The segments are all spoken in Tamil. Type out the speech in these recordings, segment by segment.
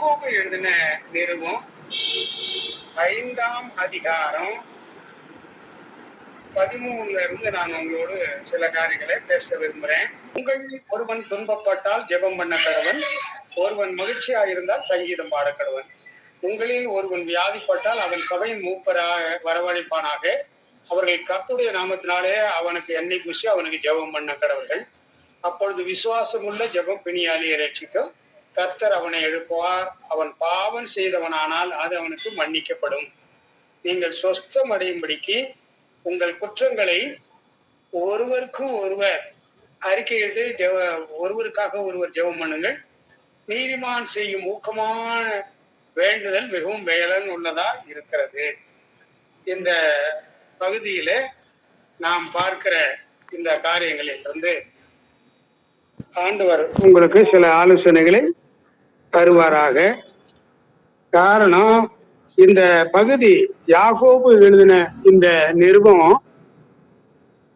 யாக்கோபு எழுதின நிருபம் 5ஆம் அதிகாரம் 13ல இருந்து நான் உங்களோடு சில காரியங்களை பேச விரும்புறேன். உங்களில் ஒருவன் துன்பப்பட்டால் ஜெபம் பண்ண கடவன், ஒருவன் மகிழ்ச்சியா இருந்தால் சங்கீதம் பாட கடவன். உங்களில் ஒருவன் வியாதிப்பட்டால் அவன் சபையின் மூப்பராக வரவழைப்பானாக. அவர்கள் கர்த்தருடைய நாமத்தினாலே அவனுக்கு எண்ணெய் பூசி அவனுக்கு ஜெபம் பண்ண கடவர்கள். அப்பொழுது விசுவாசமுள்ள ஜெபம் பிணியாளியை ரட்சிக்கும். கர்த்தர் அவனை எழுப்புவார். அவன் பாவம் செய்தவனானால் அது அவனுக்கு மன்னிக்கப்படும். நீங்கள் சொஸ்தம் அடையும்படிக்கு உங்கள் குற்றங்களை ஒருவருக்கும் ஒருவர் அறிக்கையிட்டு ஒருவருக்காக ஒருவர் ஜெபம் பண்ணுங்கள். நீதிமான் செய்யும் ஊக்கமான வேண்டுதல் மிகவும் வேலன் உள்ளதா இருக்கிறது. இந்த பகுதியில நாம் பார்க்கிற இந்த காரியங்களில் இருந்து ஆண்டவர் உங்களுக்கு சில ஆலோசனைகளை தருவாராக. காரணம், இந்த பகுதி யாக்கோபு எழுதின இந்த நிருபம்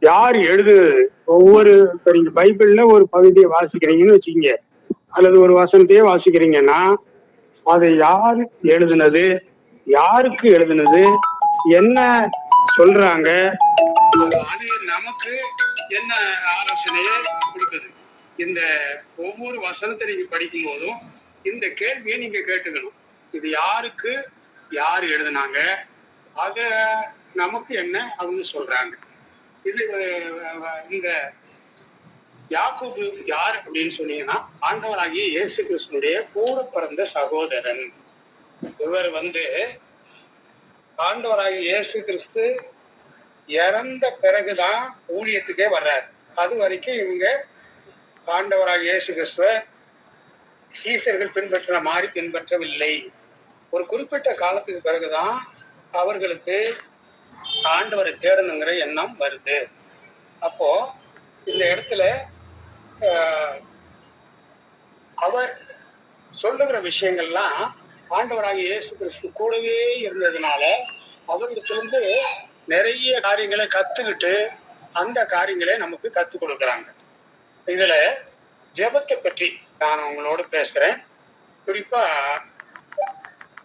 யார் எழுதுனது? ஒவ்வொரு நீங்க பைபிள்ல ஒரு பகுதியை வாசிக்கிறீங்கன்னு வச்சுக்கீங்க, அல்லது ஒரு வசனத்தையே வாசிக்கிறீங்கன்னா அதை யார் எழுதுனது, யாருக்கு எழுதுனது, என்ன சொல்றாங்க, அது நமக்கு என்ன ஆலோசனையை கொடுக்குது. இந்த ஒவ்வொரு வசனத்தை நீங்க படிக்கும் போதும் இந்த கேள்வியை நீங்க கேட்டுக்கணும். இது யாருக்கு, யார் எழுதுனாங்க, அத நமக்கு என்ன அவங்க சொல்றாங்க. இது இந்த யாக்கோபு யார் அப்படின்னு சொன்னீங்கன்னா, ஆண்டவராகிய இயேசு கிறிஸ்துனுடைய கூட பிறந்த சகோதரன். இவர் ஆண்டவராகிய இயேசு கிறிஸ்து இறந்த பிறகுதான் ஊழியத்துக்கே வர்றாரு. அது வரைக்கும் இவங்க ஆண்டவராகிய இயேசு கிறிஸ்துவ சீசர்கள் பின்பற்ற மாதிரி பின்பற்றவில்லை. ஒரு குறிப்பிட்ட காலத்துக்கு பிறகுதான் அவர்களுக்கு ஆண்டவரை தேடணுங்கிற எண்ணம் வருது. அப்போ இந்த இடத்துல அவர் சொல்லுகிற விஷயங்கள்லாம் ஆண்டவராகிய இயேசு கிறிஸ்து கூடவே இருந்ததுனால அவர்களிடத்திலிருந்து நிறைய காரியங்களை கத்துக்கிட்டு அந்த காரியங்களை நமக்கு கத்துக் கொடுக்குறாங்க. இதுல ஜெபத்தை பற்றி நான் உங்களோடு பேசுறேன். குறிப்பா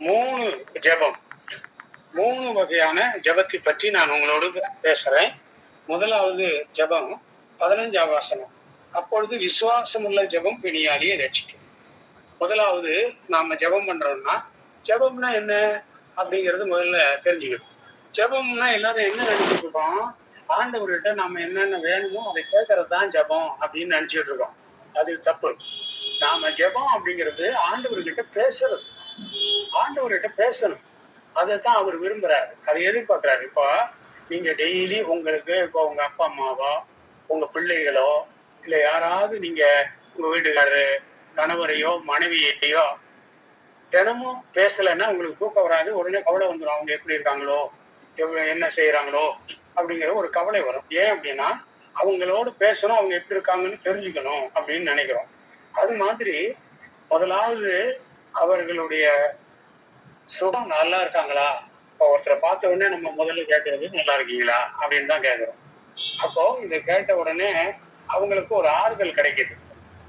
3 ஜெபம், 3 வகையான ஜெபத்தை பற்றி நான் உங்களோடு பேசுறேன். முதலாவது ஜெபம் 15ஆம் வசனம். அப்பொழுது விசுவாசம் உள்ள ஜெபம் பிணியாளியை ரட்சிக்கும். முதலாவது நாம ஜெபம் பண்றோம்னா, ஜெபம்னா என்ன அப்படிங்கிறது முதல்ல தெரிஞ்சுக்கணும். ஜெபம்னா எல்லாரும் என்ன நினைச்சிட்டு இருக்கோம், ஆண்டவர்கிட்ட நாம என்னென்ன வேணுமோ அதை கேட்கறது தான் ஜெபம் அப்படின்னு நினைச்சிட்டு இருக்கோம். அது தப்பு. நாம ஜெபம் அப்படிங்கிறது ஆண்டவர்கிட்ட பேசுறது, ஆண்டவர்கிட்ட பேசணும். அதைத்தான் அவர் விரும்புறாரு, அதை எதிர்பார்க்கிறாரு. இப்போ நீங்க டெய்லி உங்களுக்கு, இப்போ உங்க அப்பா அம்மாவோ உங்க பிள்ளைகளோ இல்ல யாராவது நீங்க உங்க வீட்டுக்காரரு கணவரையோ மனைவியையோ தினமும் பேசலைன்னா உங்களுக்கு தூக்கம் வராது, உடனே கவலை வந்துடும். அவங்க எப்படி இருக்காங்களோ, என்ன செய்யறாங்களோ அப்படிங்கிற ஒரு கவலை வரும். ஏன் அப்படின்னா அவங்களோடு பேசணும், அவங்க எப்படி இருக்காங்கன்னு தெரிஞ்சுக்கணும் அப்படின்னு நினைக்கிறோம். அது மாதிரி முதலாவது அவர்களுடைய சுகம் நல்லா இருக்காங்களா. இப்போ ஒருத்தரை பார்த்த உடனே நம்ம முதல்ல கேட்கறது நல்லா இருக்கீங்களா அப்படின்னு தான் கேட்கிறோம். அப்போ இதை கேட்ட உடனே அவங்களுக்கு ஒரு ஆறுதல் கிடைக்குது,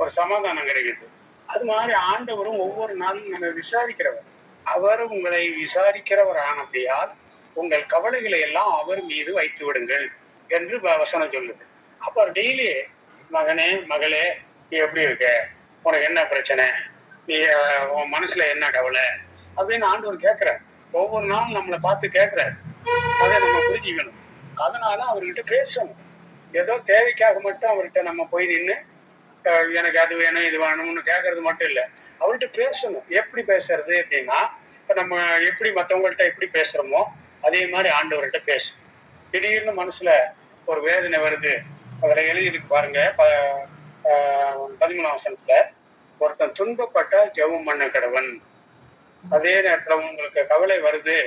ஒரு சமாதானம் கிடைக்குது. அது மாதிரி ஆண்டவரும் ஒவ்வொரு நாளும் நம்ம விசாரிக்கிறவர். அவர் உங்களை விசாரிக்கிறவர் ஆனபடியால் உங்கள் கவலைகளை எல்லாம் அவர் மீது வைத்து விடுங்கள் என்று வசனம் சொல்லுது. அப்ப டெய்லி மகனே மகளே நீ எப்படி இருக்க, உனக்கு என்ன பிரச்சனை, நீ உன் மனசுல என்ன கவலை அப்படின்னு ஆண்டவர் கேட்கிறார். ஒவ்வொரு நாளும் நம்மளை பார்த்து கேட்கிறார். அதை நம்ம புரிஞ்சுக்கணும். அதனால அவர்கிட்ட பேசணும். ஏதோ தேவைக்காக மட்டும் அவர்கிட்ட நம்ம போய் நின்று எனக்கு அது வேணும் இது வேணும்னு கேட்கறது மட்டும் இல்லை, அவர்கிட்ட பேசணும். எப்படி பேசுறது அப்படின்னா, இப்ப நம்ம எப்படி மற்றவங்கள்ட்ட எப்படி பேசுறோமோ அதே மாதிரி ஆண்டவர்கிட்ட பேசணும். திடீர்னு மனசுல ஒரு வேதனை வருது, அதில் எழுதிருக்கு பாருங்க 13ஆம் வசனத்துல, ஒருத்தன் துன்பப்பட்டா ஜெபம் பண்ண கடவன். அதே நேரத்துல உங்களுக்கு கவலை வருது,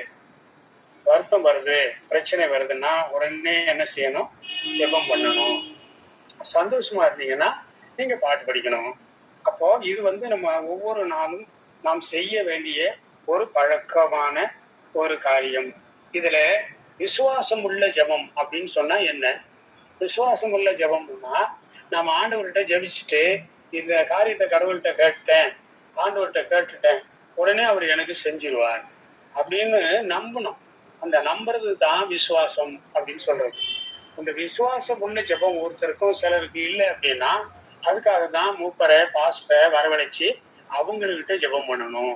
வருத்தம் வருது, பிரச்சனை வருதுன்னா உடனே என்ன செய்யணும், ஜெபம் பண்ணணும். சந்தோஷமா இருந்தீங்கன்னா நீங்க பாட்டு படிக்கணும். அப்போ இது நம்ம ஒவ்வொரு நாளும் நாம் செய்ய வேண்டிய ஒரு பழக்கமான ஒரு காரியம். இதுல விசுவாசம் உள்ள ஜெபம் அப்படின்னு சொன்னா என்ன? விசுவாசம் உள்ள ஜெபம்னா நம்ம ஆண்டவர்கிட்ட ஜெபிச்சுட்டு இந்த காரியத்தை கடவுள்கிட்ட கேட்டுட்டேன், ஆண்டவர்கிட்ட கேட்டுட்டேன், உடனே அவர் எனக்கு செஞ்சிருவார் அப்படின்னு நம்பணும். அந்த நம்புறது தான் விசுவாசம் அப்படின்னு சொல்றது. இந்த விசுவாசம் உள்ள ஜெபம் ஒருத்தருக்கும் சிலருக்கு இல்லை அப்படின்னா அதுக்காக தான் மூப்பரை பாஸ்பரை வரவழைச்சு அவங்ககிட்ட ஜெபம் பண்ணணும்.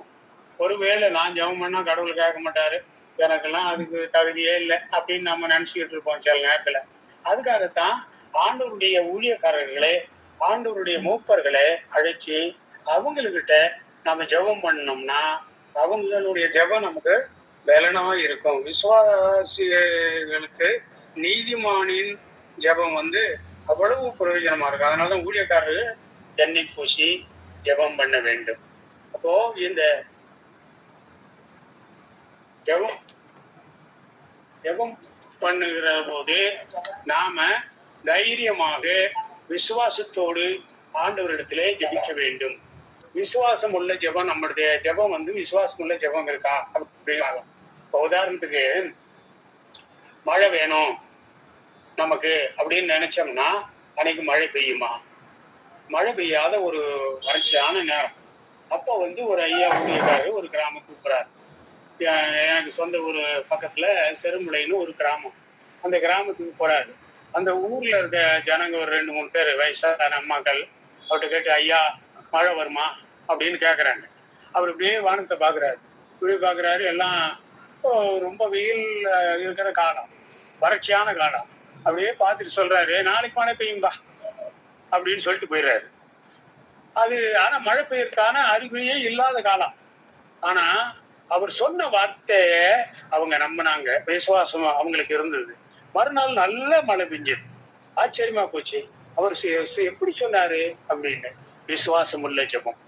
ஒருவேளை நான் ஜெபம் பண்ணா கடவுள் கேட்க மாட்டாரு, எனக்கெல்லாம் அதுக்கு தகுதியே இல்லை அப்படின்னு நம்ம நினைச்சுக்கிட்டு இருப்போம் சில நேரத்துல. அதுக்காகத்தான் ஆண்டவருடைய ஊழியக்காரர்களே ஆண்டவருடைய மூப்பர்களை அழைச்சி அவங்ககிட்ட நம்ம ஜெபம் பண்ணோம்னா அவங்களுடைய ஜெபம் நமக்கு பலனா இருக்கும். விசுவாசிகளுக்கு நீதிமானின் ஜெபம் அவ்வளவு பிரயோஜனமா இருக்கும். அதனாலதான் ஊழியக்காரர்கள் எண்ணெய் பூசி ஜெபம் பண்ண வேண்டும். அப்போ இந்த ஜெபம் பண்ணுகிற போது நாம தைரியமாக விசுவாசத்தோடு ஆண்டவரிடத்திலே ஜெபிக்க வேண்டும். விசுவாசம் உள்ள ஜெபம், நம்மளுடைய ஜெபம் விசுவாசம் உள்ள ஜெபம் இருக்கா அப்படின்னு. உதாரணத்துக்கு மழை வேணும் நமக்கு அப்படின்னு நினைச்சோம்னா அன்னைக்கு மழை பெய்யுமா? மழை பெய்யாத ஒரு வறட்சியான நேரம். அப்போ ஒரு ஐயா ஊழியக்காரு ஒரு கிராமம் கூப்பிடுறாரு. எனக்கு சொந்த ஒரு பக்கத்துல செருமுலைன்னு ஒரு கிராமம். அந்த கிராமத்துக்கு போறாரு. அந்த ஊர்ல இருக்க ஜனங்க ஒரு 2-3 பேர் வயசான அம்மாக்கள் அவர்கிட்ட கேட்டு, ஐயா மழை வருமா அப்படின்னு கேக்குறாங்க. அவர் இப்படியே வானத்தை பாக்குறாரு. இப்படி பாக்குறாரு. எல்லாம் ரொம்ப வெயில் இருக்கிற காலம், வறட்சியான காலம். அப்படியே பார்த்துட்டு சொல்றாரு, நாளைக்கு மழை பெய்யும்பா அப்படின்னு சொல்லிட்டு போயிடுறாரு. அது ஆனா மழை பெய்யறதுக்கான அறிகுறியே இல்லாத காலம். ஆனா அவர் சொன்ன வார்த்தைய அவங்க நம்பினாங்க. விசுவாசம் அவங்களுக்கு இருந்தது. மறுநாள் நல்ல மழை பெஞ்சது. ஆச்சரியமா போச்சு. அவர் எப்படி சொன்னாரு அப்படின்னு, விசுவாசம் உள்ள ஜெபம்.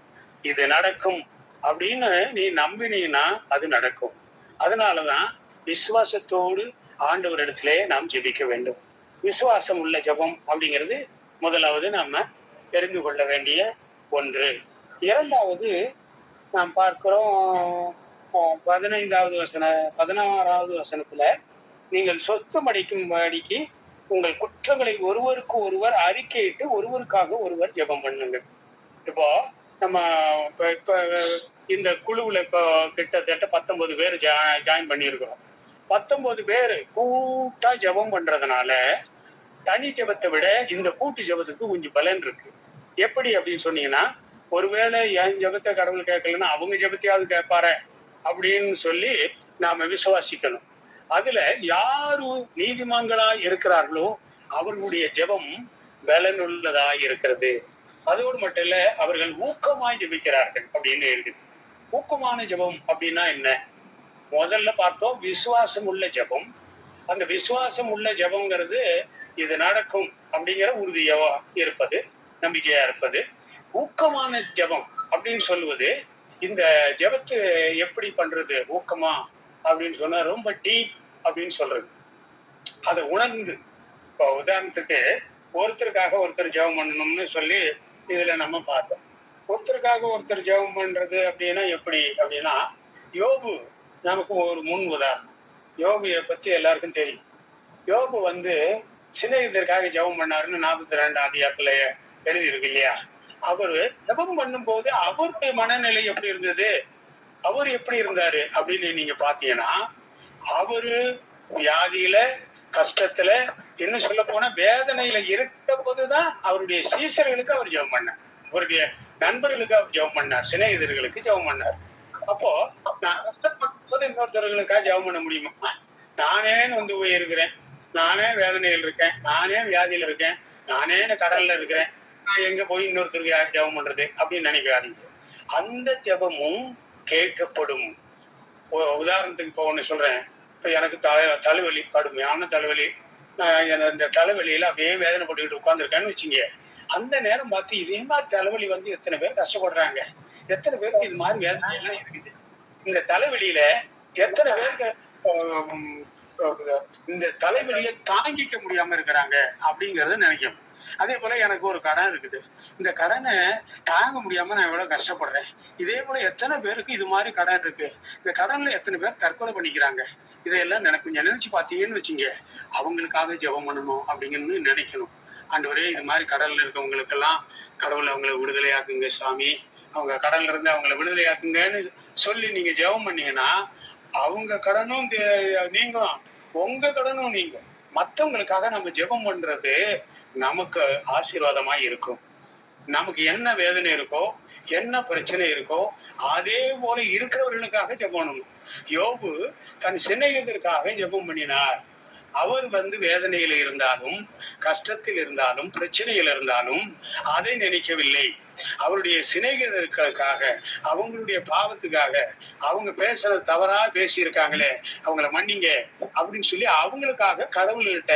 இது நடக்கும் அப்படின்னு நீ நம்பினீன்னா அது நடக்கும். அதனாலதான் விசுவாசத்தோடு ஆண்டவர் இடத்திலே நாம் ஜெபிக்க வேண்டும். விசுவாசம் உள்ள ஜெபம் அப்படிங்கிறது முதலாவது நம்ம தெரிந்து கொள்ள வேண்டிய ஒன்று. இரண்டாவது நாம் பார்க்கிறோம் 16வது வசனத்துல, நீங்கள் சொத்தம் அடைக்கும்படிக்கு உங்கள் குற்றங்களை ஒருவருக்கு ஒருவர் அறிக்கையிட்டு ஒருவருக்காக ஒருவர் ஜெபம் பண்ணுங்க. இப்போ நம்ம இப்ப இந்த குழுவுல இப்போ கிட்டத்தட்ட 19 பேர் ஜாயின் பண்ணியிருக்கிறோம். 19 பேர் கூட்டா ஜெபம் பண்றதுனால தனி ஜெபத்தை விட இந்த கூட்டு ஜெபத்துக்கு கொஞ்சம் பலன் இருக்கு. எப்படி அப்படின்னு சொன்னீங்கன்னா, ஒருவேளை என் ஜெபத்தை கடவுள் கேட்கலன்னா அவங்க ஜெபத்தையாவது கேட்பாரு அப்படின்னு சொல்லி நாம விசுவாசிக்கணும். அதுல யாரு நீதிமான்களா இருக்கிறார்களோ அவர்களுடைய ஜெபம் பலனுள்ளதா இருக்கிறது. அதோடு மட்டும் இல்ல, அவர்கள் ஊக்கமாய் ஜெபிக்கிறார்கள் அப்படின்னு இருக்குது. ஊக்கமான ஜெபம் அப்படின்னா என்ன? முதல்ல பார்த்தோம் விசுவாசம் உள்ள ஜெபம். அந்த விசுவாசம் உள்ள ஜெபம்ங்கிறது இது நடக்கும் அப்படிங்கிற உறுதியா இருப்பது, நம்பிக்கையா இருப்பது. ஊக்கமான ஜெபம் அப்படின்னு சொல்லுவது, இந்த ஜெபத்தை எப்படி பண்றது ஊக்கமா அப்படின்னு சொன்னா ரொம்ப டீப் அப்படின்னு சொல்றது. அதை உணர்ந்து, இப்போ உதாரணத்துக்கு ஒருத்தருக்காக ஒருத்தர் ஜெபம் பண்ணணும்னு சொல்லி இதுல நம்ம பார்த்தோம். ஒருத்தருக்காக ஒருத்தர் ஜெபம் பண்றது அப்படின்னா எப்படி அப்படின்னா, யோபு நமக்கு ஒரு முன் உதாரணம். யோபுவை பத்தி எல்லாருக்கும் தெரியும். யோபு சிநேகிதருக்காக ஜெபம் பண்ணாருன்னு 42 அதிகாரத்துல எழுதி இருக்கு இல்லையா? அவரு ஜெபம் பண்ணும் போது அவருடைய மனநிலை எப்படி இருந்தது, அவர் எப்படி இருந்தாரு அப்படின்னு நீங்க பாத்தீங்கன்னா, அவரு வியாதியில, கஷ்டத்துல, இன்னும் சொல்ல போனா வேதனையில இருக்க போதுதான் அவருடைய சீசர்களுக்கு அவர் ஜெபம் பண்ணார். அவருடைய நண்பர்களுக்கு அவர் ஜெபம் பண்ணார், சிநேகிதர்களுக்கு ஜெபம் பண்ணார். அப்போ நான் கஷ்டப்படும் போது இன்னொருத்தர்களுக்காக ஜெபம் பண்ண முடியுமா? நானே போயிருக்கிறேன், நானே வேதனையில் இருக்கேன், நானே வியாதியில இருக்கேன், நானே கடல்ல இருக்கிறேன், நான் எங்க போய் இன்னொருத்தருக்கு யார் ஜெபம் பண்றது அப்படின்னு நினைக்காதீங்க. அந்த ஜெபமும் கேட்கப்படும். உதாரணத்துக்கு இப்போ ஒண்ணு சொல்றேன். இப்ப எனக்கு தலைவலி, கடுமையான தலைவலி, இந்த தலைவலியில அப்படியே வேதனை போட்டுக்கிட்டு உட்கார்ந்துருக்கேன்னு வச்சுங்க. அந்த நேரம் பார்த்து இதே மாதிரி தலைவலி எத்தனை பேர் கஷ்டப்படுறாங்க, எத்தனை பேருக்கு இது மாதிரி வேதனை எல்லாம் இருக்குது. இந்த தலைவலியில எத்தனை பேருக்கு இந்த தலைவலியை தாங்கிக்க முடியாம இருக்கிறாங்க அப்படிங்கறத நினைக்கணும். அதே போல எனக்கு ஒரு கடன் இருக்குது. இந்த கடனை தாங்க முடியாம நான் எவ்வளவு கஷ்டப்படுறேன். இதே போல எத்தனை பேருக்கு இது மாதிரி கடன் இருக்கு, இந்த கடன்ல எத்தனை பேர் தற்கொலை பண்ணிக்கிறாங்க. இதையெல்லாம் கொஞ்சம் நினைச்சு பாத்தீங்கன்னு வச்சுங்க, அவங்களுக்காக ஜெபம் பண்ணணும் அப்படிங்கன்னு நினைக்கணும். ஆண்டவரே, இது மாதிரி கடல்ல இருக்கவங்களுக்கு எல்லாம் கடவுள் அவங்களை விடுதலையாக்குங்க சாமி, அவங்க கடல்ல இருந்து அவங்களை விடுதலையாக்குங்கன்னு சொல்லி நீங்க ஜெபம் பண்ணீங்கன்னா அவங்க கடனும் நீங்கும், உங்க கடனும் நீங்கும். மத்தவங்களுக்காக நம்ம ஜெபம் பண்றது நமக்கு ஆசீர்வாதமா இருக்கும். நமக்கு என்ன வேதனை இருக்கோ, என்ன பிரச்சனை இருக்கோ, அதே போல இருக்கிறவர்களுக்காக ஜெபம் பண்ணணும். யோபு தன் சிநேகிதருக்காக ஜெபம் பண்ணினார். அவர் வேதனையில் இருந்தாலும், கஷ்டத்தில் இருந்தாலும், பிரச்சனையில் இருந்தாலும் அதை நினைக்கவில்லை. அவருடைய சிநேகிதருக்காக, அவங்களுடைய பாவத்துக்காக, அவங்க பேசுறது தவறா பேசி இருக்காங்களே, அவங்கள மன்னிங்க அப்படின்னு சொல்லி அவங்களுக்காக கடவுள்கிட்ட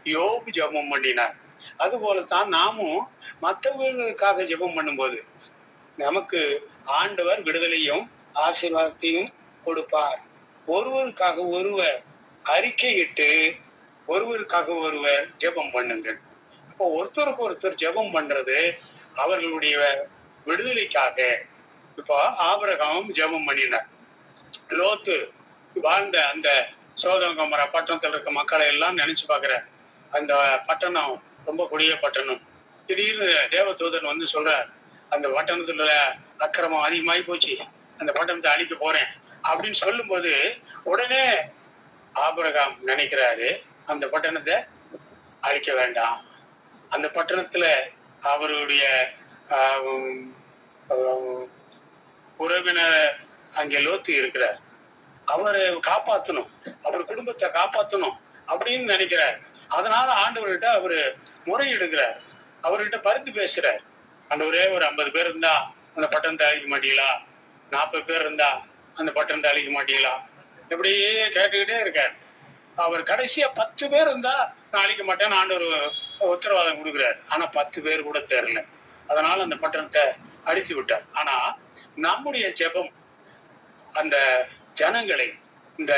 யோபு ஜெபம் பண்ணினார். அது போலத்தான் நாமும் மற்றவர்களுக்காக ஜெபம் பண்ணும்போது நமக்கு ஆண்டவர் விடுதலையும் ஆசீர்வாதத்தையும் கொடுப்பார். ஒருவருக்காக ஒருவர் அறிக்கையிட்டு ஒருவருக்காக ஒருவர் ஜெபம் பண்ணுங்கள். இப்போ ஒருத்தருக்கு ஒருத்தர் ஜெபம் பண்றது அவர்களுடைய விடுதலைக்காக. இப்போ ஆபிரகாம் ஜெபம் பண்ணினார். லோத்து வாழ்ந்த அந்த சோதோம் கொமோரா பட்டணத்தில் இருக்க மக்களை எல்லாம் நினைச்சு பாக்குற அந்த பட்டணம் ரொம்ப கொடிய பட்டணம். திடீர்னு தேவதூதன் சொல்றார், அந்த பட்டணத்துல அக்கிரமம் அதிகமாகி போச்சு, அந்த பட்டணத்தை அழிக்க போறேன் அப்படின்னு சொல்லும் போது உடனே ஆபிரகாம் நினைக்கிறாரு, அந்த பட்டணத்தை அழிக்க வேண்டாம். அந்த பட்டணத்துல அவருடைய உறவினர் அங்கே லோத்து இருக்கிறார், அவரை காப்பாற்றணும், அவர் குடும்பத்தை காப்பாற்றணும் அப்படின்னு நினைக்கிறார். அதனால ஆண்டவர்கிட்ட அவரு முறையிடுகிறார், அவர்கிட்ட பரிந்து பேசுறார். ஆண்டவரே, ஒரு 50 பேர் இருந்தா அந்த பட்டணத்தை அழிக்க மாட்டீங்களா? 40 பேர் இருந்தா அந்த பட்டணத்தை அழிக்க மாட்டீங்களா? இப்படியே கேட்டுக்கிட்டே இருக்கார். அவர் கடைசியா 10 பேர் இருந்தா நான் அழிக்க மாட்டேன்னு ஆண்டவர் உத்தரவாதம் கொடுக்குறாரு. ஆனா 10 பேர் கூட தேரல. அதனால அந்த பட்டணத்தை அழித்து விட்டார். ஆனா நம்முடைய ஜெபம் அந்த ஜனங்களை, இந்த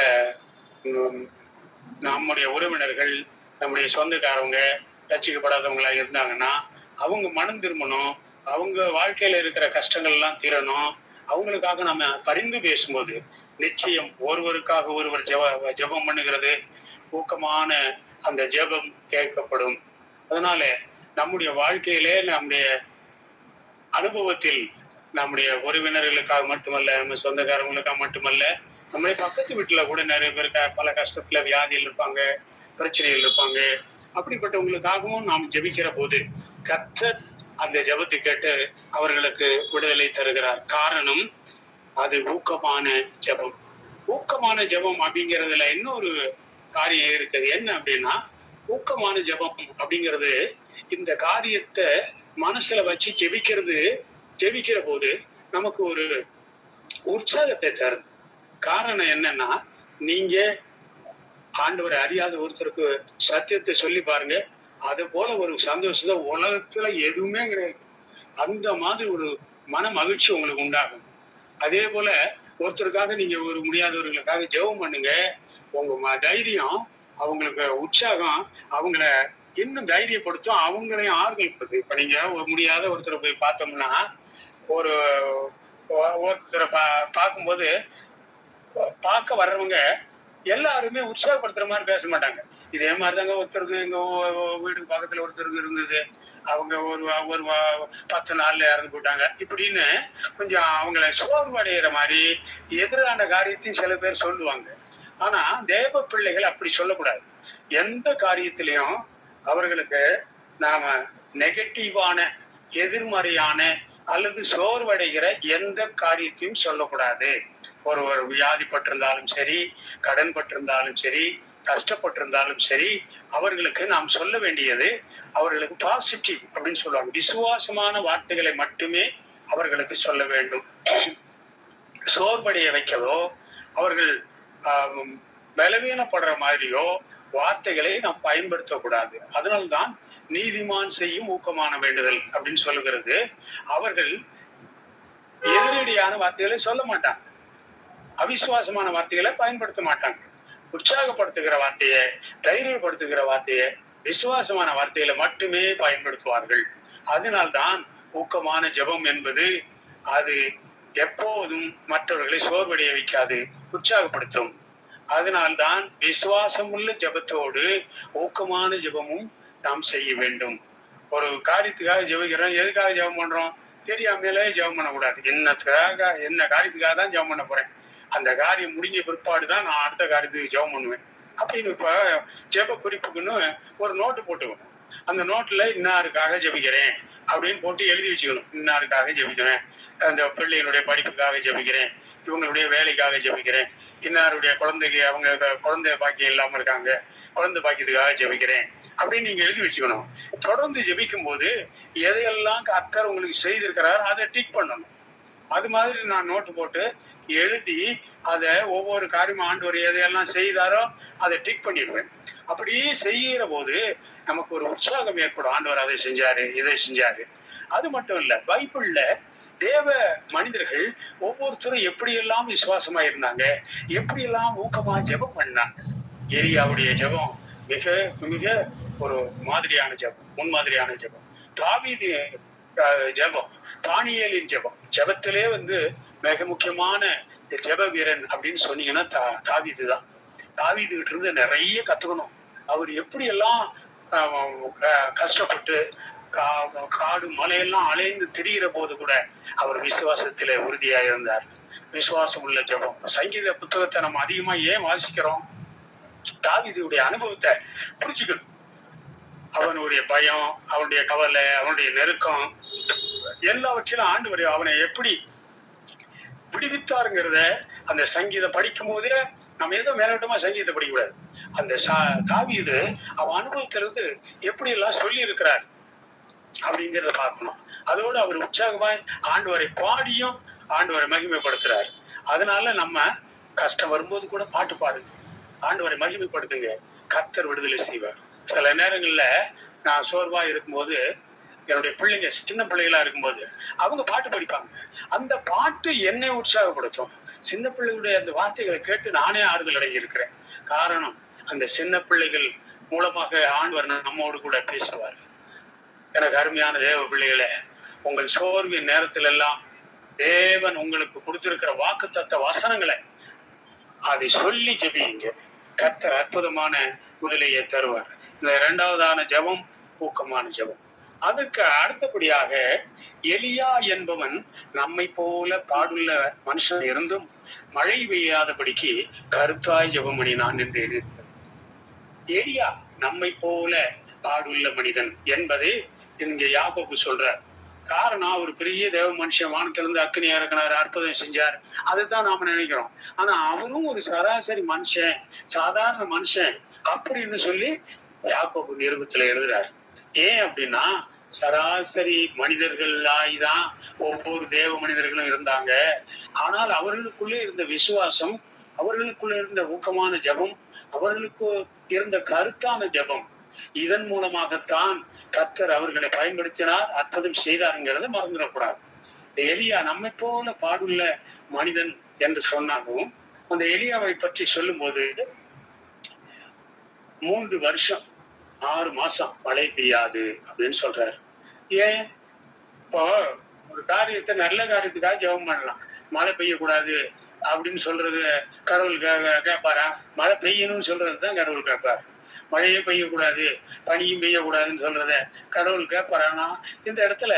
நம்முடைய உறவினர்கள், நம்முடைய சொந்தக்காரவங்க ரட்சிக்கப்படாதவங்களா இருந்தாங்கன்னா அவங்க மனம் திரும்பணும், அவங்க வாழ்க்கையில இருக்கிற கஷ்டங்கள் எல்லாம் தீரணும். அவங்களுக்காக நம்ம பரிந்து பேசும்போது நிச்சயம் ஒருவருக்காக ஒருவர் ஜெபம் பண்ணுகிறது ஊக்கமான அந்த ஜெபம் கேட்கப்படும். அதனால நம்முடைய வாழ்க்கையிலே, நம்முடைய அனுபவத்தில், நம்முடைய உறவினர்களுக்காக மட்டுமல்ல, நம்ம சொந்தக்காரங்களுக்காக மட்டுமல்ல, நம்முடைய பக்கத்து வீட்டுல கூட நிறைய பேருக்கு பல கஷ்டத்துல வியாதியில் இருப்பாங்க, பிரச்சனைகள் இருப்பாங்க. அப்படிப்பட்டவங்களுக்காகவும் நாம் ஜெபிக்கிற போது கர்த்தர் அந்த ஜெபத்தை கேட்டு அவர்களுக்கு விடுதலை தருகிறார். காரணம் அது ஊக்கமான ஜெபம். ஊக்கமான ஜெபம் அப்படிங்கிறதுல இன்னொரு காரியம் இருக்குது. என்ன அப்படின்னா, ஊக்கமான ஜெபம் அப்படிங்கிறது இந்த காரியத்தை மனசுல வச்சு ஜெபிக்கிற போது நமக்கு ஒரு உற்சாகத்தை தருது. காரணம் என்னன்னா, நீங்க ஆண்டவரை அறியாத ஒருத்தருக்கு சத்தியத்தை சொல்லி பாருங்க, அது போல ஒரு சந்தோஷத்தை உலகத்துல எதுவுமே கிடையாது. அந்த மாதிரி ஒரு மன மகிழ்ச்சி உங்களுக்கு உண்டாகும். அதே போல ஒருத்தருக்காக நீங்க ஒரு முடியாதவர்களுக்காக ஜெபம் பண்ணுங்க. உங்க தைரியம், அவங்களுக்கு உற்சாகம் அவங்கள இன்னும் தைரியப்படுத்தும், அவங்களையும் ஆறுதல்படுத்தும். இப்ப நீங்க முடியாத ஒருத்தரை போய் பார்த்தோம்னா, ஒருத்தரை பார்க்கும்போது பார்க்க வர்றவங்க எல்லாருமே உற்சாகப்படுத்துற மாதிரி பேச மாட்டாங்க. இதே மாதிரிதாங்க ஒருத்தருக்கு எங்க வீட்டுக்கு பக்கத்துல ஒருத்தருக்கு இருந்தது, அவங்க ஒரு 10 நாள்ல இறந்து போயிட்டாங்க இப்படின்னு கொஞ்சம் அவங்கள சோர்வடைகிற மாதிரி எதிரான காரியத்தையும் சில பேர் சொல்லுவாங்க. ஆனா தேவ பிள்ளைகள் அப்படி சொல்லக்கூடாது. எந்த காரியத்திலையும் அவர்களுக்கு நாம நெகட்டிவான, எதிர்மறையான அல்லது சோர்வடைகிற எந்த காரியத்தையும் சொல்லக்கூடாது. ஒரு வியாதிப்பட்டிருந்தாலும் சரி, கடன் பட்டிருந்தாலும் சரி, கஷ்டப்பட்டிருந்தாலும் சரி, அவர்களுக்கு நாம் சொல்ல வேண்டியது அவர்களுக்கு பாசிட்டிவ் அப்படின்னு சொல்லுவாங்க. விசுவாசமான வார்த்தைகளை மட்டுமே அவர்களுக்கு சொல்ல வேண்டும். சோர்வடைய வைக்கவோ அவர்கள் பலவீனப்படுற மாதிரியோ வார்த்தைகளை நாம் பயன்படுத்தக்கூடாது. அதனால்தான் நீதிமான் செய்யும் ஊக்கமான வேண்டுதல் அப்படின்னு சொல்லுகிறது. அவர்கள் எதிரடியான வார்த்தைகளை சொல்ல மாட்டாங்க, அவிசுவாசமான வார்த்தைகளை பயன்படுத்த மாட்டாங்க. உற்சாகப்படுத்துகிற வார்த்தையை, தைரியப்படுத்துகிற வார்த்தையை, விசுவாசமான வார்த்தைகளை மட்டுமே பயன்படுத்துவார்கள். அதனால்தான் ஊக்கமான ஜெபம் என்பது அது எப்போதும் மற்றவர்களை சோர்வடைய வைக்காது, உற்சாகப்படுத்தும். அதனால்தான் விசுவாசம் உள்ள ஜெபத்தோடு ஊக்கமான ஜெபமும் நாம் செய்ய வேண்டும். ஒரு காரியத்துக்காக ஜெபிக்கிறோம், எதுக்காக ஜெபம் பண்றோம்? தெரியாமலே ஜெபம் பண்ணக்கூடாது. என்ன காரியத்துக்காக தான் ஜெபம் பண்ண போறேன், அந்த காரியம் முடிஞ்ச பிற்பாடுதான் நான் அடுத்த காரியத்துக்கு ஜெபம் பண்ணுவேன் அப்படின்னு இப்ப ஜெப குறிப்புக்குன்னு ஒரு நோட்டு போட்டுக்கணும். அந்த நோட்டுல இன்னாருக்காக ஜெபிக்கிறேன் அப்படின்னு போட்டு எழுதி வச்சுக்கணும். இன்னாருக்காக ஜெபிக்கிறேன், அந்த பிள்ளைகளுடைய படிப்புக்காக ஜெபிக்கிறேன், இவங்களுடைய வேலைக்காக ஜெபிக்கிறேன், இன்னாருடைய குழந்தைக்கு அவங்க குழந்தை பாக்கியம் இல்லாம இருக்காங்க, குழந்தை பாக்கியத்துக்காக ஜெபிக்கிறேன் அப்படின்னு நீங்க எழுதி வச்சுக்கணும். தொடர்ந்து ஜெபிக்கும் போது எதையெல்லாம் கர்த்தர் உங்களுக்கு செய்திருக்கிறார் அதை டிக் பண்ணணும். அது மாதிரி நான் நோட்டு போட்டு எழுதி அதை ஒவ்வொரு காரியமும் ஆண்டவர் எதையெல்லாம் செய்தாரோ அதை டிக் பண்ணிடுவேன். அப்படியே செய்கிற போது நமக்கு ஒரு உற்சாகம் ஏற்படும். ஆண்டவர் அதை செஞ்சாரு, இதை செஞ்சாரு. அது மட்டும் இல்ல, பைபிள்ல தேவ மனிதர்கள் ஒவ்வொருத்தரும் எப்படியெல்லாம் விசுவாசமா இருந்தாங்க, எப்படியெல்லாம் ஊக்கமா ஜெபம் பண்ணாங்க. எலியாவுடைய ஜெபம் மிக மிக ஒரு மாதிரியான ஜெபம், முன்மாதிரியான ஜெபம். தாவீது ஜெபம், தானியேலின் ஜெபம், ஜெபத்திலே மிக முக்கியமான ஜெப வீரன் அப்படின்னு சொன்னீங்கன்னா தாவீது தான். தாவீது கிட்ட இருந்து நிறைய கத்துக்கணும். அவர் எப்படி எல்லாம் கஷ்டப்பட்டு காடு மலையெல்லாம் அலைந்து திரிகிற போது கூட அவர் விசுவாசத்திலே உறுதியா இருந்தார். விசுவாசம் உள்ள ஜெபம். சங்கீத புத்தகத்தை நம்ம அதிகமா ஏன் வாசிக்கிறோம்? தாவீதுடைய அனுபவத்தை புரிஞ்சுக்கணும். அவனுடைய பயம், அவனுடைய கவலை, அவனுடைய நெருக்கம் எல்லாவற்றிலும் ஆண்டவர் அவனை எப்படி விடுவித்தாருங்கிறத அந்த சங்கீதம் படிக்கும் போதே நம்ம ஏதோ மேலோட்டமா சங்கீதத்தை படிக்கக்கூடாது. அந்த தாவீது அவன் அனுபவத்திலிருந்து எப்படி எல்லாம் சொல்லி இருக்கிறார் அப்படிங்கிறத பார்க்கணும். அதோடு அவர் உற்சாகமாய் ஆண்டவரை பாடியும் ஆண்டவரை மகிமைப்படுத்துறாரு. அதனால நம்ம கஷ்டம் வரும்போது கூட பாட்டு பாடுங்க, ஆண்டவரை மகிமைப்படுத்துங்க, கர்த்தர் விடுதலை செய்வார். சில நேரங்கள்ல நான் சோர்வா இருக்கும்போது என்னுடைய பிள்ளைங்க சின்ன பிள்ளைகளா இருக்கும்போது அவங்க பாட்டு படிப்பாங்க. அந்த பாட்டு என்னை உற்சாகப்படுத்தும். சின்ன பிள்ளைகளுடைய அந்த வார்த்தைகளை கேட்டு நானே ஆறுதல் அடைஞ்சி இருக்கிறேன். காரணம், அந்த சின்ன பிள்ளைகள் மூலமாக ஆண்டவர் நம்மோடு கூட பேசுவார். எனக்கு அருமையான தேவ பிள்ளைகளே, உங்கள் சோர்வின் நேரத்தில் எல்லாம் தேவன் உங்களுக்கு கொடுத்திருக்கிற வாக்குத்தத்த வசனங்களை அதை சொல்லி ஜெபியுங்க. கர்த்தர் அற்புதமான விடுதலையை தருவார். இந்த இரண்டாவதான ஜெபம் ஊக்கமான ஜெபம். அதுக்கு அடுத்தபடியாக எலியா என்பவன் நம்மை போல பாடுள்ள மனுஷன் இருந்தும் மழை பெய்யாதபடிக்கு கருத்தாய் ஜெபம் பண்ணினான் என்று எழுதியிருக்கிறது. எலியா நம்மை போல பாடுள்ள மனிதன் என்பதை இங்க யாக்கோபு சொல்றார். காரணம், ஒரு பெரிய தேவ மனுஷன், வானத்திலிருந்து அக்னி இறக்கினார், அற்புதம் செஞ்சார், அதுதான் நாம நினைக்கிறோம். ஆனா அவரும் ஒரு சராசரி மனுஷன், சாதாரண மனுஷன் அப்படின்னு சொல்லி யாக்கோபு நிருபத்துல எழுதுறாரு. ஏன் அப்படின்னா, சராசரி மனிதர்களாய்தான் ஒவ்வொரு தேவ மனிதர்களும் இருந்தாங்க. ஆனால் அவர்களுக்குள்ளே இருந்த விசுவாசம், அவர்களுக்குள்ள இருந்த ஊக்கமான ஜெபம், அவர்களுக்கு இருந்த கருத்தான ஜெபம், இதன் மூலமாகத்தான் கர்த்தர் அவர்களை பயன்படுத்தினார், அற்புதம் செய்தாருங்கிறத மறந்துடக்கூடாது. எலியா நம்மை போல பாடுள்ள மனிதன் என்று சொன்னாலும் அந்த எலியாவை பற்றி சொல்லும் போது 3 வருஷம் 6 மாசம் மழை பெய்யாது அப்படின்னு சொல்றாரு. ஏன்? இப்போ ஒரு காரியத்தை நல்ல காரியத்துக்காக ஜெபம் பண்ணலாம், மழை பெய்யக்கூடாது அப்படின்னு சொல்றது கடவுள் கேட்பாரா? மழை பெய்யணும்னு சொல்றதுதான் கடவுள் கேட்பாரு. மழையே பெய்யக்கூடாது, பனியும் பெய்யக்கூடாதுன்னு சொல்றத கடவுள் கேட்பாரானா? இந்த இடத்துல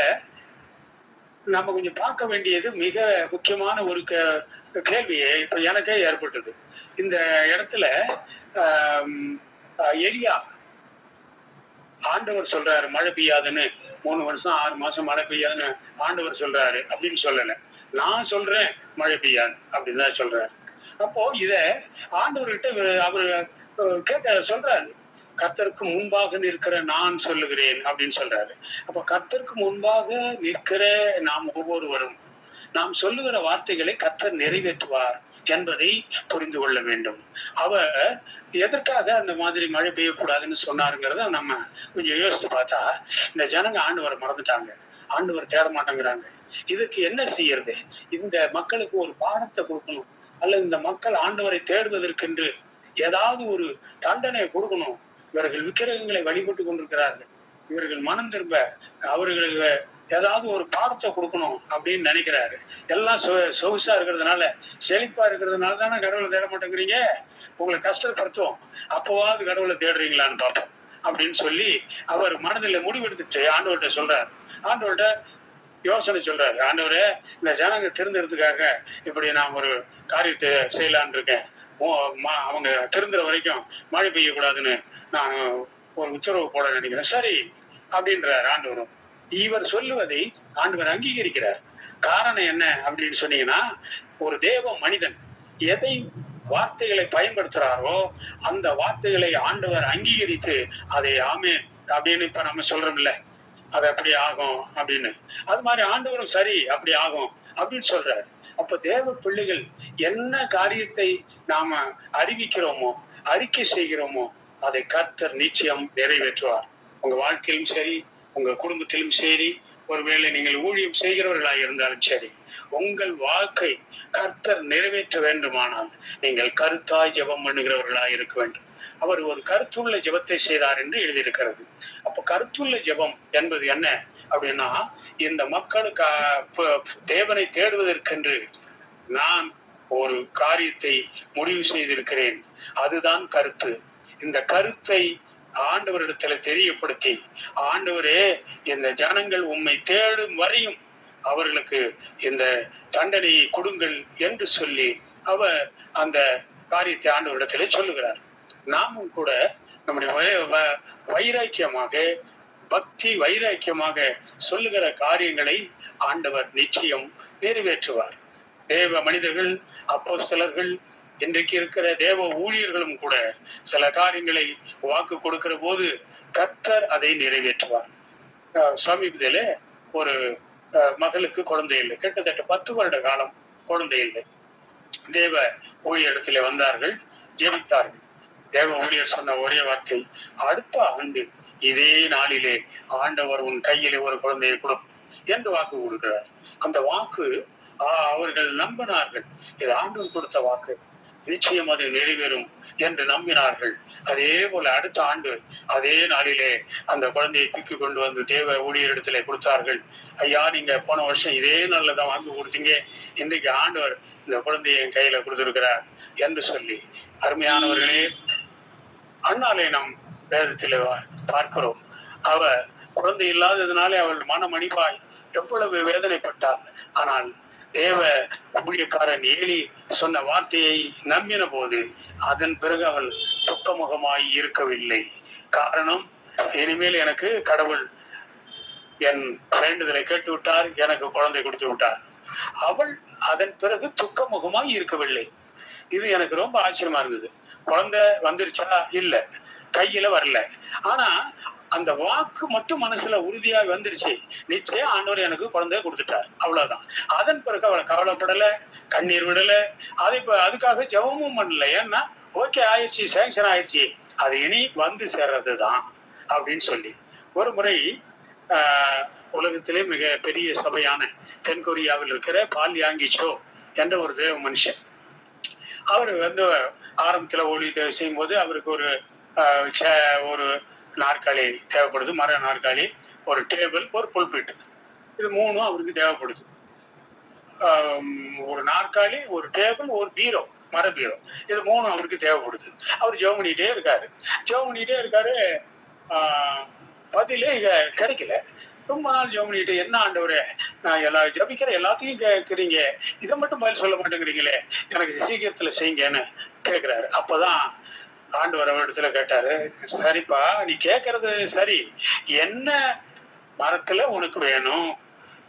நம்ம கொஞ்சம் பார்க்க வேண்டியது மிக முக்கியமான ஒரு கேள்வியே இப்ப எனக்கே ஏற்பட்டது. இந்த இடத்துல எலியா ஆண்டவர் சொல்றாரு மழை பெய்யாதுன்னு, 3 வருஷம் 6 மாசம் மழை பெய்யாதுன்னு ஆண்டவர் சொல்றாரு அப்படின்னு சொல்லல. நான் சொல்றேன் மழை பெய்யாது அப்படின்னு தான் சொல்றாரு. அப்போ இத ஆண்டவர்கிட்ட அவரு கேட்க சொல்றாரு. கர்த்தருக்கு முன்பாக நிற்கிற நான் சொல்லுகிறேன் அப்படின்னு சொல்றாரு. அப்ப கர்த்தருக்கு முன்பாக நிற்கிற நாம் ஒவ்வொருவரும் நாம் சொல்லுகிற வார்த்தைகளை கர்த்தர் நிறைவேற்றுவார் என்பதை புரிந்து கொள்ள வேண்டும். அவர் எதற்காக அந்த மாதிரி மழை பெய்யக்கூடாதுன்னு சொன்னாருங்கிறத நம்ம கொஞ்சம் யோசித்து பார்த்தா, இந்த ஜனங்க ஆண்டவரை மறந்துட்டாங்க, ஆண்டவர் தேட மாட்டேங்கிறாங்க. இதுக்கு என்ன செய்யறது? இந்த மக்களுக்கு ஒரு பாடத்தை கொடுக்கணும், அல்லது இந்த மக்கள் ஆண்டவரை தேடுவதற்கென்று ஏதாவது ஒரு தண்டனை கொடுக்கணும். இவர்கள் விக்கிரகங்களை வழிபட்டு கொண்டிருக்கிறார்கள், இவர்கள் மனம் திரும்ப அவர்களுக்கு ஏதாவது ஒரு பாடத்தை கொடுக்கணும் அப்படின்னு நினைக்கிறாரு. எல்லாம் சொகுசா இருக்கிறதுனால, செழிப்பா இருக்கிறதுனால தானே கடவுளை தேட மாட்டேங்கிறீங்க. உங்களை கஷ்டப்படுத்துவோம், அப்போவாது கடவுளை தேடுறீங்களான்னு பார்ப்போம் அப்படின்னு சொல்லி அவர் மனதில் முடிவெடுத்துட்டு ஆண்டவர்கிட்ட சொல்றாரு. ஆண்டவர்கிட்ட யோசனை சொல்றாரு. ஆண்டவரே, இந்த ஜனங்க திருந்துறதுக்காக இப்படி நான் ஒரு காரியத்தை செய்யலான்னு இருக்கேன். அவங்க திருந்துற வரைக்கும் மழை பெய்யக்கூடாதுன்னு நான் ஒரு உத்தரவு போட நினைக்கிறேன். சரி அப்படின்றார் ஆண்டவரும். இவர் சொல்லுவதை ஆண்டவர் அங்கீகரிக்கிறார். காரணம் என்ன அப்படின்னு சொன்னீங்கன்னா, ஒரு தேவ மனிதன் எதை வார்த்தைகளை பயன்படுத்துறாரோ அந்த வார்த்தைகளை ஆண்டவர் அங்கீகரித்து அதை ஆமென் அப்படின்னு இப்ப நம்ம சொல்றோம் இல்ல, அது அப்படி ஆகும் அப்படின்னு. அது மாதிரி ஆண்டவரும் சரி அப்படி ஆகும் அப்படின்னு சொல்றாரு. அப்ப தேவ பிள்ளைகள் என்ன காரியத்தை நாம அறிவிக்கிறோமோ, அறிக்கை செய்கிறோமோ, அதை கர்த்தர் நிச்சயம் நிறைவேற்றுவார். உங்க வாழ்க்கையிலும் சரி, உங்க குடும்பத்திலும் சரி, ஒருவேளை நீங்கள் ஊழியம் செய்கிறவர்களாக இருந்தாலும் சரி, உங்கள் வாழ்க்கை கர்த்தர் நிறைவேற்ற வேண்டுமானால் நீங்கள் கருத்தாய் ஜெபம் பண்ணுகிறவர்களாக இருக்க வேண்டும். அவர் ஒரு கருத்துள்ள ஜெபத்தை செய்தார் என்று எழுதியிருக்கிறது. அப்ப கருத்துள்ள ஜெபம் என்பது என்ன அப்படின்னா, இந்த மக்களுக்கு தேவனை தேடுவதற்கென்று நான் ஒரு காரியத்தை முடிவு செய்திருக்கிறேன், அதுதான் கருத்து. இந்த கருத்தை ஆண்டவரிடத்துல தெரியப்படுத்தி, ஆண்டவரே, இந்த ஜனங்கள் உம்மை தேடும் வரையும் அவர்களுக்கு இந்த தண்டனையை கொடுங்கள் என்று சொல்லி அவர் அந்த காரியத்தை ஆண்டவரிடத்திலே சொல்லுகிறார். நாமும் கூட நம்முடைய வைராக்கியமாக, பக்தி வைராக்கியமாக சொல்லுகிற காரியங்களை ஆண்டவர் நிச்சயம் நிறைவேற்றுவார். தேவ மனிதர்கள், அப்போஸ்தலர்கள், இன்றைக்கு இருக்கிற தேவ ஊழியர்களும் கூட சில காரியங்களை வாக்கு கொடுக்கிற போது கர்த்தர் அதை நிறைவேற்றுவார். சமீபத்தில ஒரு மகளுக்கு குழந்தை இல்லை, கிட்டத்தட்ட 10 வருட காலம் குழந்தை இல்லை. தேவ ஊழியரிடத்திலே வந்தார்கள், ஜெபித்தார்கள். தேவ ஊழியர் சொன்ன ஒரே வார்த்தை, அடுத்த ஆண்டு இதே நாளிலே ஆண்டவர் உன் கையிலே ஒரு குழந்தையை கொடுக்கும் என்று வாக்கு கொடுக்கிறார். அந்த வாக்கு அவர்கள் நம்பினார்கள். இது ஆண்டவர் கொடுத்த வாக்கு, நிச்சயம் அது நிறைவேறும் என்று நம்பினார்கள். அதே போல அடுத்த ஆண்டு அதே நாளிலே அந்த குழந்தையை தூக்கி கொண்டு வந்து தேவ ஊழியரிடத்திலே கொடுத்தார்கள். ஐயா, நீங்க போன வருஷம் இதே நாள்ல தான் வாக்கு கொடுத்தீங்க, இன்றைக்கு ஆண்டவர் இந்த குழந்தையை என் கையில கொடுத்திருக்கிறார் என்று சொல்லி. அருமையானவர்களே, அண்ணாலே நாம் வேதத்திலே பார்க்கிறோம். அவ குழந்தை இல்லாததுனாலே அவள் மனமணிப்பாய் எவ்வளவு வேதனைப்பட்டார். ஆனால் தேவ ஊழியக்காரன் ஏலி சொன்ன வார்த்தையை நம்பின போது அதன் பிறகு அவள் துக்கமுகமாய் இருக்கவில்லை. காரணம், இனிமேல் எனக்கு கடவுள் என் வேண்டுதலை கேட்டு விட்டார், எனக்கு குழந்தை கொடுத்து விட்டார். அவள் அதன் பிறகு துக்கமுகமாய் இருக்கவில்லை. இது எனக்கு ரொம்ப ஆச்சரியமா இருந்தது. குழந்தை வந்துருச்சா? இல்ல, கையில வரல. ஆனா அந்த வாக்கு மட்டும் மனசுல உறுதியா வந்துருச்சு, நிச்சயம் ஆண்டவர் எனக்கு குழந்தைய கொடுத்துட்டார், அவ்வளவுதான். அதன் பிறகு அவளை கவலைப்படல, கண்ணீர் விடல, அதுக்காக ஜெபமும் பண்ணல. ஏன்னா ஓகே ஆயிடுச்சு, சேங்ஷன் ஆயிடுச்சு, அது இனி வந்து சேர்றதுதான் அப்படின்னு சொல்லி. ஒரு முறை உலகத்திலே மிக பெரிய சபையான தென்கொரியாவில் இருக்கிற பால் யாங்கி சோ என்ற ஒரு தேவ மனுஷன், அவர் வந்து ஆரம்பத்துல ஊழியத்தை செய்யும் போது அவருக்கு ஒரு நாற்காலி தேவைப்படுது, மர நாற்காலி, ஒரு டேபிள், ஒரு புல்பிட், இது 3 அவருக்கு தேவைப்படுது. ஒரு நாற்காலி, ஒரு டேபிள், ஒரு பீரோ, மர பீரோ, இது 3 அவருக்கு தேவைப்படுது. அவர் ஜெபம் பண்ணிட்டே இருக்காரு. பதிலே கிடைக்கல. ரொம்ப நாள் ஜெபம் பண்ணிட்டு, என்ன ஆண்டவரே, நான் ஜபிக்கிற எல்லாத்தையும் கேட்குறீங்க, இதை மட்டும் பதில் சொல்ல மாட்டேங்கிறீங்களே, எனக்கு சீக்கிரத்துல செய்யுங்கன்னு கேட்கிறாரு. அப்பதான் ஆண்டவர் அவரிடத்துல கேட்டாரு, சரிப்பா, நீ கேட்கறது சரி, என்ன மரத்துல உனக்கு வேணும்,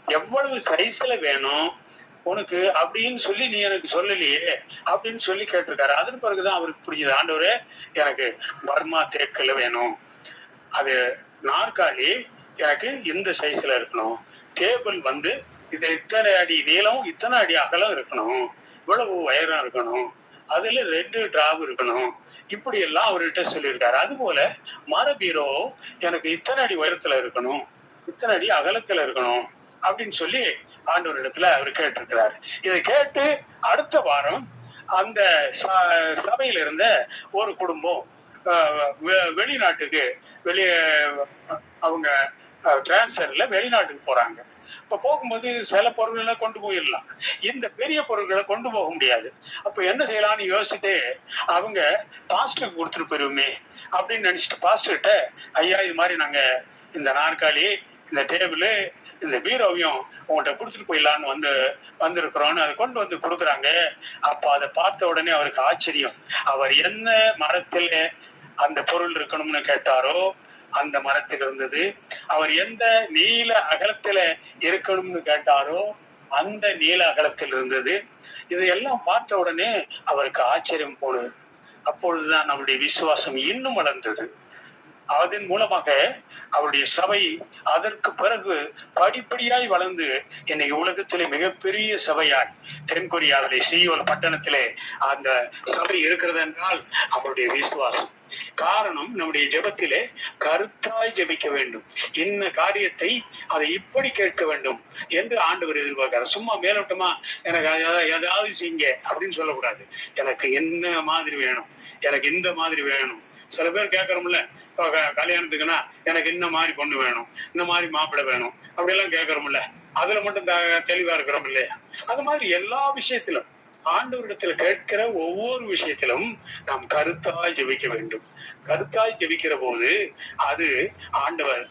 எவ்வளவு சைஸ்ல வேணும் உனக்கு அப்படின்னு சொல்லி நீ எனக்கு சொல்லலையே அப்படின்னு சொல்லி கேட்டிருக்காரு. அதன் பிறகுதான் அவருக்கு புரியுது, ஆண்டவரே, எனக்கு பர்மா தேக்கல வேணும், அது நாற்காலி எனக்கு இந்த சைஸ்ல இருக்கணும், டேபிள் வந்து இது இத்தனை அடி நீளம், இத்தனை அடி அகலம் இருக்கணும், இவ்வளவு உயரம் இருக்கணும், அதுல 2 டிராப் இருக்கணும், இப்படி எல்லாம் அவர்கிட்ட சொல்லியிருக்காரு. அது போல மர பீரோ எனக்கு இத்தனை அடி உயரத்துல இருக்கணும், இத்தனை அடி அகலத்துல இருக்கணும் அப்படின்னு சொல்லி ஆண்டவரிடத்துல அவர் கேட்டிருக்கிறாரு. இதை கேட்டு அடுத்த வாரம் அந்த சபையில இருந்த ஒரு குடும்பம் வெளிநாட்டுக்கு அவங்க டிரான்ஸ்ஃபர்ல வெளிநாட்டுக்கு போறாங்க. இப்ப போகும்போது சில பொருள்களை கொண்டு போயிடலாம், இந்த பெரிய பொருட்களை கொண்டு போக முடியாது. அப்ப என்ன செய்யலாம்னு யோசிச்சுட்டு அவங்க பாஸ்டருக்கு கொடுத்துட்டு போயிருவோமே அப்படின்னு நினைச்சிட்டு பாஸ்டர்கிட்ட, ஐயா, இது மாதிரி நாங்க இந்த நாற்காலி, இந்த டேபிள், இந்த பீரோவையும் உங்கள்கிட்ட கொடுத்துட்டு போயிடலான்னு வந்திருக்கிறோன்னு அதை கொண்டு வந்து கொடுக்குறாங்க. அப்ப அதை பார்த்த உடனே அவருக்கு ஆச்சரியம். அவர் என்ன மரத்துல அந்த பொருள் இருக்கணும்னு கேட்டாரோ அந்த மரத்தில் இருந்தது. அவர் எந்த நீல அகலத்துல இருக்கணும்னு கேட்டாரோ அந்த நீல அகலத்தில் இருந்தது. இதையெல்லாம் பார்த்த உடனே அவருக்கு ஆச்சரியம் போனது. அப்பொழுதுதான் நம்முடைய விசுவாசம் இன்னும் வளர்ந்தது. அதன் மூலமாக அவருடைய சபை அதற்கு பிறகு படிப்படியாய் வளர்ந்து இன்னைக்கு உலகத்திலே மிகப்பெரிய சபையாய் தென்கொரியாவிலே சியோல் பட்டணத்திலே அந்த சபை இருக்கிறது என்றால் அவருடைய விசுவாசம். காரணம், நம்முடைய ஜெபத்திலே கருத்தாய் ஜெபிக்க வேண்டும். இன்ன காரியத்தை அதை இப்படி கேட்க வேண்டும் என்று ஆண்டவர் எதிர்பார்க்கிறார். சும்மா மேலோட்டமா எனக்கு ஏதாவது செய்யுங்க அப்படின்னு சொல்லக்கூடாது. எனக்கு என்ன மாதிரி வேணும், எனக்கு இந்த மாதிரி வேணும். சில பேர் கேட்கறோம்ல, கல்யாணத்துக்குன்னா எனக்கு இந்த மாதிரி பொண்ணு வேணும், இந்த மாதிரி மாப்பிள்ளை வேணும், அப்படியெல்லாம் கேட்கறோம்ல. அதுல மட்டும் தெளிவா இருக்கிறோம் இல்லையா? அது மாதிரி எல்லா விஷயத்திலும் ஆண்டவரிடத்துல கேட்கிற ஒவ்வொரு விஷயத்திலும் நாம் கருத்தாய் ஜெபிக்க வேண்டும். கருத்தாய் ஜெபிக்கிற போது அது ஆண்டவர்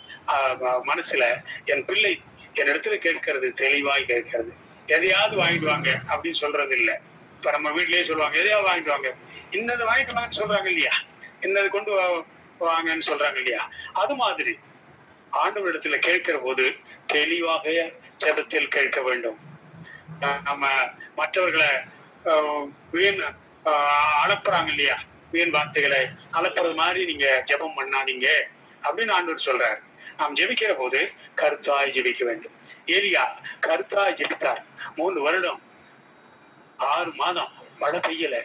மனசுல என் பிள்ளை என் இடத்துல கேட்கறது தெளிவாய் கேட்கறது. எதையாவது வாங்கிட்டு வாங்க அப்படின்னு சொல்றது இல்லை. இப்ப நம்ம வீட்லயே சொல்லுவாங்க, எதையாவது வாங்கிட்டு வாங்க, இன்னதை வாங்கிட்டு வாங்கன்னு சொல்றாங்க இல்லையா, இன்னது கொண்டு வாங்கன்னு சொல்றாங்க இல்லையா. அது மாதிரி ஆண்டவரிடத்துல கேட்கிற போது தெளிவாக ஜெபத்தில் கேட்க வேண்டும். நம்ம மற்றவர்களை வீண் அனுப்புறாங்க இல்லையா, வீண் வார்த்தைகளை அனுப்புறது மாதிரி நீங்க ஜெபம் பண்ணாதீங்க அப்படின்னு ஆண்டவர் சொல்றாரு. நாம் ஜெபிக்கிற போது கருத்தாய் ஜெபிக்க வேண்டும். ஏலியா கருத்தாய் ஜெபித்தார். 3 வருடம் 6 மாதம் மழை பெய்யல.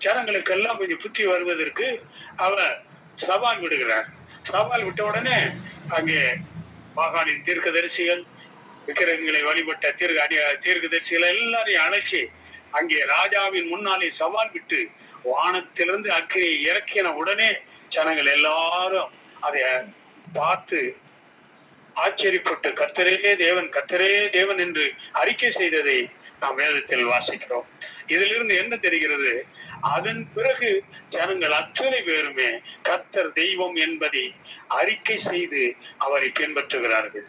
ஜனங்களுக்கெல்லாம் கொஞ்சம் புத்தி வருவதற்கு அவர் சவால் விடுகிறார். சவால் விட்ட உடனே அங்கே பாகாலின் தீர்க்கதரிசிகள், விக்கிரகங்களை வழிபட்ட தீர்க்கதரிசிகள் எல்லாரையும் அழைச்சி அங்கே ராஜாவின் முன்னாலே சவால் விட்டு வானத்திலிருந்து அக்கினியை இறக்கின உடனே ஜனங்கள் எல்லாரும் அதை பார்த்து ஆச்சரியப்பட்டு கர்த்தரே தேவன், கர்த்தரே தேவன் என்று அறிக்கை செய்ததை நாம் வேதத்தில் வாசிக்கிறோம். இதிலிருந்து என்ன தெரிகிறது? அதன் பிறகு ஜனங்கள் அத்தனை பேருமே கர்த்தர் தெய்வம் என்பதை அறிக்கை செய்து அவரை பின்பற்றுகிறார்கள்.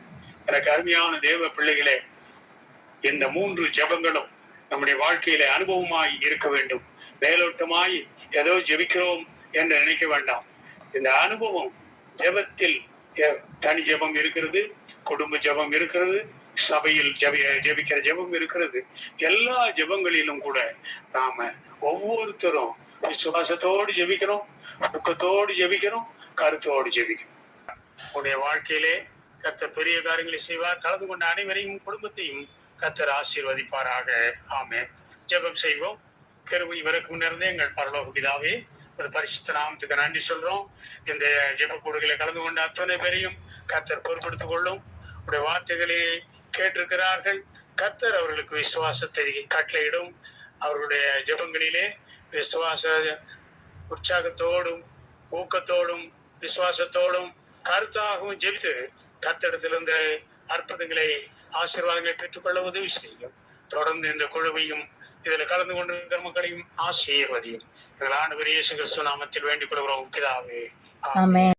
எனக்கு அருமையான தேவ பிள்ளைகளே, இந்த 3 ஜெபங்களும் நம்முடைய வாழ்க்கையில அனுபவமாய் இருக்க வேண்டும். மேலோட்டமாய் ஏதோ ஜெபிக்கிறோம் என்று நினைக்க வேண்டாம். இந்த அனுபவம் ஜெபத்தில் தனி ஜெபம் இருக்கிறது, குடும்ப ஜெபம் இருக்கிறது, சபையில் ஜெபிக்கிற ஜெபம் இருக்கிறது. எல்லா ஜெபங்களிலும் கூட நாம ஒவ்வொருத்தரும் விசுவாசத்தோடு ஜெபிக்கணும், துக்கத்தோடு ஜெபிக்கணும், கருத்தோடு ஜெபிக்கணும். உன்னுடைய வாழ்க்கையிலே கர்த்தர் பெரிய காரியங்களை செய்வார். கலந்து கொண்ட அனைவரையும் குடும்பத்தையும் கர்த்தர் ஆசீர்வதிப்பாராக. ஆமென். ஜெபம் செய்வோம். கிருபை இவருக்கு முன்னிருந்தே எங்கள் பரலோக பிதாவே, ஒரு பரிசுத்த நாமத்துக்கு நன்றி சொல்றோம். இந்த ஜெப கூடுகளை கலந்து கொண்ட அத்தனை பேரையும் கர்த்தர் பொறுப்படுத்திக் கொள்ளும். உடைய வார்த்தைகளை கேட்டிருக்கிறார்கள். கர்த்தர் அவர்களுக்கு விசுவாசத்தை கட்டளையிடும். அவர்களுடைய ஜெபங்களிலே விசுவாச உற்சாகத்தோடும் ஊக்கத்தோடும் விசுவாசத்தோடும் கருத்தாகவும் ஜெபித்து கர்த்தரிடத்திலிருந்து அற்புதங்களை ஆசீர்வாதங்களை பெற்றுக்கொள்ள உதவி செய்யும். தொடர்ந்து இந்த குழுவையும் இதுல கலந்து கொண்டிருக்கிற மக்களையும் ஆசீர்வதியும். இதில் ஆண்டவர் இயேசு கிறிஸ்து நாமத்தில் வேண்டிக் கொள்கிறோம் பிதாவே. ஆமென்.